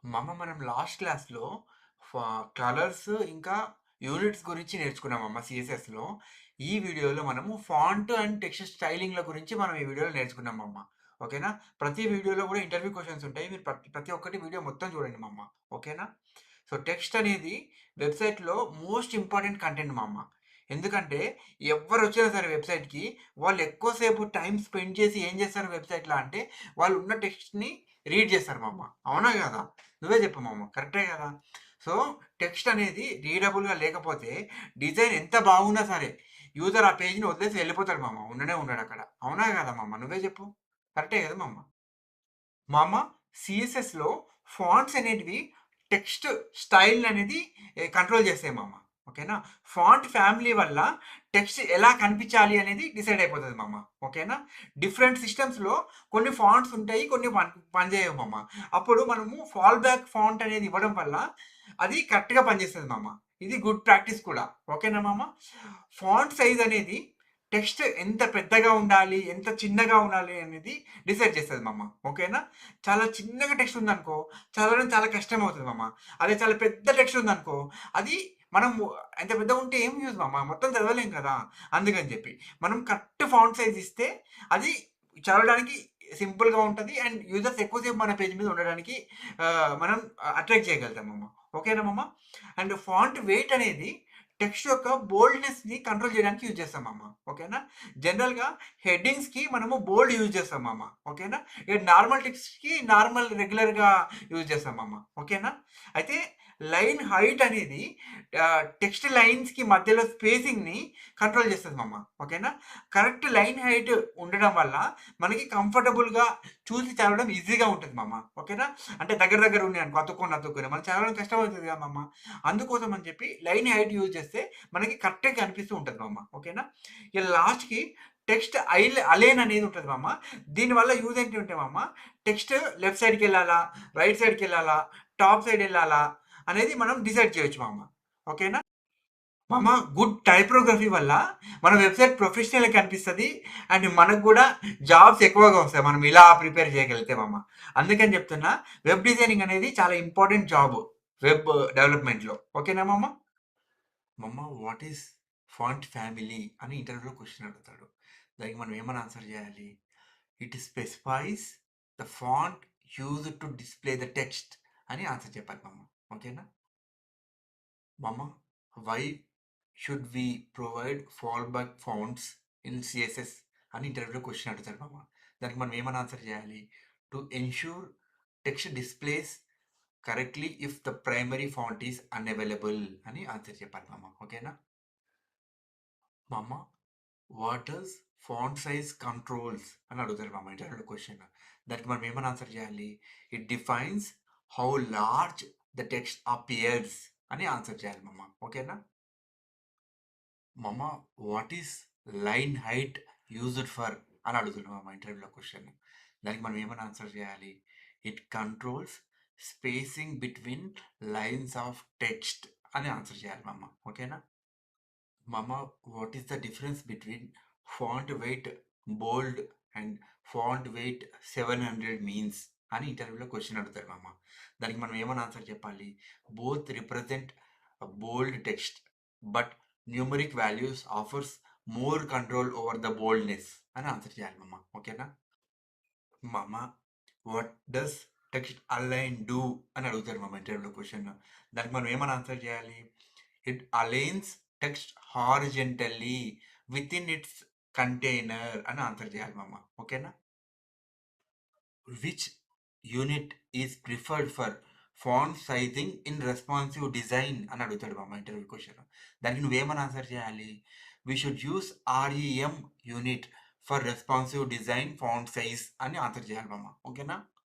మనం లాస్ట్ క్లాస్‌లో కలర్స్ ఇంకా యూనిట్స్ గురించి నేర్చుకున్నామమ్మ సీఎస్ఎస్‌లో. ఈ వీడియోలో మనము ఫాంట్ అండ్ టెక్స్ట్ స్టైలింగ్‌ల గురించి మనం ఈ వీడియోలో నేర్చుకున్నామమ్మ. ఓకేనా? ప్రతి వీడియోలో కూడా ఇంటర్వ్యూ క్వెషన్స్ ఉంటాయి. మీరు ప్రతి ప్రతి ఒక్కటి వీడియో మొత్తం చూడండి మమ్మ. ఓకేనా? సో, టెక్స్ట్ అనేది వెబ్‌సైట్‌లో మోస్ట్ ఇంపార్టెంట్ కంటెంట్ మా అమ్మ. ఎందుకంటే ఎవ్వరొచ్చినా సరే వెబ్‌సైట్‌కి వాళ్ళు ఎక్కువ సేపు టైమ్ స్పెండ్ చేసి ఏం చేస్తారు వెబ్‌సైట్‌లో అంటే వాళ్ళు ఉన్న టెక్స్ట్‌ని రీడ్ చేస్తారు మా అమ్మ. అవునా కాదా? నువ్వే చెప్పు మా అమ్మ. కరెక్టే కదా! సో, టెక్స్ట్ అనేది రీడబుల్‌గా లేకపోతే డిజైన్ ఎంత బాగున్నా సరే యూజర్ ఆ పేజ్‌ని వదిలేసి వెళ్ళిపోతాడు మా అమ్మ. ఉండనే ఉండడక్కడ. అవునా కాదా మా అమ్మ? నువ్వే చెప్పు. కరెక్టే కదా మా అమ్మ? మామ సీఎస్ఎస్‌లో ఫాంట్స్ అనేటివి టెక్స్ట్ స్టైల్ అనేది కంట్రోల్ చేస్తాయి మామ. ఓకేనా? ఫాంట్ ఫ్యామిలీ వల్ల టెక్స్ట్ ఎలా కనిపించాలి అనేది డిసైడ్ అయిపోతది మామ. ఓకేనా? డిఫరెంట్ సిస్టమ్స్‌లో కొన్ని ఫాంట్స్ ఉంటాయి. కొన్ని పనిచేయవు మామ. అప్పుడు మనము ఫాల్ బ్యాక్ ఫాంట్ అనేది ఇవ్వడం వల్ల అది కరెక్ట్‌గా పనిచేస్తది మామ. ఇది గుడ్ ప్రాక్టీస్ కూడా. ఓకేనా మామ? ఫాంట్ సైజ్ అనేది టెక్స్ట్ ఎంత పెద్దగా ఉండాలి, ఎంత చిన్నగా ఉండాలి అనేది డిసైడ్ చేస్తది మామ. ఓకేనా? చాలా చిన్నగా టెక్స్ట్ ఉందనుకో, చదవడం చాలా కష్టం అవుతది మామ. అదే చాలా పెద్ద టెక్స్ట్ ఉందనుకో, అది మనము అంత పెద్దగా ఉంటే ఏం యూజ్ మామ, మొత్తం చదవలేం కదా! అందుకని చెప్పి. మనం కరెక్ట్ ఫాంట్ సైజ్ ఇస్తే అది చదవడానికి సింపుల్‌గా ఉంటది. అండ్ యూజర్స్ ఎక్కువ సేపు మన పేజ్ మీద ఉండడానికి మనం అట్రాక్ట్ చేయగలుగుతాం మామ. ఓకేనా మామ? అండ్ ఫాంట్ వెయిట్ అనేది టెక్స్ట్ యొక్క బోల్డ్‌నెస్‌ని కంట్రోల్ చేయడానికి యూజ్ చేస్తాం మామ. ఓకేనా? జనరల్‌గా హెడ్డింగ్స్‌కి మనము బోల్డ్ యూజ్ చేస్తాం మామ. ఓకేనా? ఇక నార్మల్ టెక్స్ట్‌కి నార్మల్ రెగ్యులర్‌గా యూజ్ చేస్తాం మామ. ఓకేనా? అయితే లైన్ హైట్ అనేది టెక్స్ట్ లైన్స్‌కి మధ్యలో స్పేసింగ్‌ని కంట్రోల్ చేస్తది మామ. ఓకేనా? కరెక్ట్ లైన్ హైట్ ఉండడం వల్ల మనకి కంఫర్టబుల్‌గా చూసి చదవడం ఈజీగా ఉంటది మామ. ఓకేనా? అంటే దగ్గర దగ్గర ఉన్నాయనుకో అతుక్కొని మనం చదవడం కష్టమవుతది కదా మామ. అందుకోసం అని చెప్పి లైన్ హైట్ యూజ్ చేస్తే మనకి కరెక్ట్‌గా కనిపిస్తూ ఉంటది మామ. ఓకేనా? ఇక లాస్ట్‌కి టెక్స్ట్ అలైన్ అనేది ఉంటది మామ. దీనివల్ల యూజ్ ఏంటి అంటే మామ, టెక్స్ట్ లెఫ్ట్ సైడ్‌కెళ్ళాలా? రైట్ సైడ్‌కెళ్ళాలా? టాప్ సైడ్ ఎళ్ళాలా? అనేది మనం డిసైడ్ చేయొచ్చు మామ. ఓకేనా? మామ గుడ్ టైపోగ్రఫీ వల్ల మన వెబ్‌సైట్ ప్రొఫెషనల్‌గా కనిపిస్తది. అండ్ మనకు గూడా జాబ్స్ ఎక్కువగా వస్తాయి. మనం ఇలా ప్రిపేర్ చేయగలిగితే మామ. అందుకని చెప్తున్నా వెబ్ డిజైనింగ్ అనేది చాలా ఇంపార్టెంట్ జాబ్. వెబ్ డెవలప్‌మెంట్‌లో. ఓకేనా మామ? మమ్మ వాట్ ఈస్ ఫాంట్ ఫ్యామిలీ అని ఇంటర్వ్యూలో క్వశ్చన్ అడుగుతాడు. దానికి మనం ఏమని ఆన్సర్ చేయాలి? It specifies the font used to display the text అని ఆన్సర్ చెప్పాలి మమ్మ. ఓకేనా? మమ్మ why should we provide fallback fonts in CSS అని ఇంటర్వ్యూలో క్వశ్చన్ అడుగుతాడు మమ్మ. దానికి మనం ఏమని ఆన్సర్ చేయాలి? To ensure text displays correctly if the primary font is unavailable అని ఆన్సర్ చెప్పాలి మమ్మ. ఓకేనా? మమ్మ what does font size controls అని అడుగుతారు మా ఇంటర్వ్యూలో క్వశ్చన్. దానికి మనం ఏమని ఆన్సర్ చేయాలి? It defines how large the text appears అని ఆన్సర్ చేయాలి మమ్మ. ఓకేనా? మమ్మ what is line height used for అని అడుగుతున్నాం మా ఇంటర్వ్యూలో క్వశ్చన్. దానికి మనం ఏమని ఆన్సర్ చేయాలి? It controls spacing between lines of text అని ఆన్సర్ చేయాలి మమ్మ. ఓకేనా? Mama, what is the difference between font weight bold and font weight 700 means అని ఇంటర్వ్యూలో క్వశ్చన్ అడుగుతారు మామ. దానికి మనం ఏమని ఆన్సర్ చెప్పాలి? Both represent bold text but numeric values offers more control over the boldness అని ఆన్సర్ చేయాలి మామ. ఓకేనా? మామ what does text align do అని అడుగుతారు మామ ఇంటర్వ్యూలో క్వశ్చన్. దానికి మనం ఏమని ఆన్సర్ చేయాలి? It aligns text horizontally within its container అని ఆన్సర్ చేయాలి మామ. ఓకేనా? Which unit is preferred for font sizing in responsive design అని అడుగుతాడు మామ ఇంటర్వ్యూ క్వశ్చన్. దానికి నువ్వేమని ఆన్సర్ చేయాలి? We should use REM unit for responsive design font size అని ఆన్సర్ చేయాలి మామ. ఓకేనా?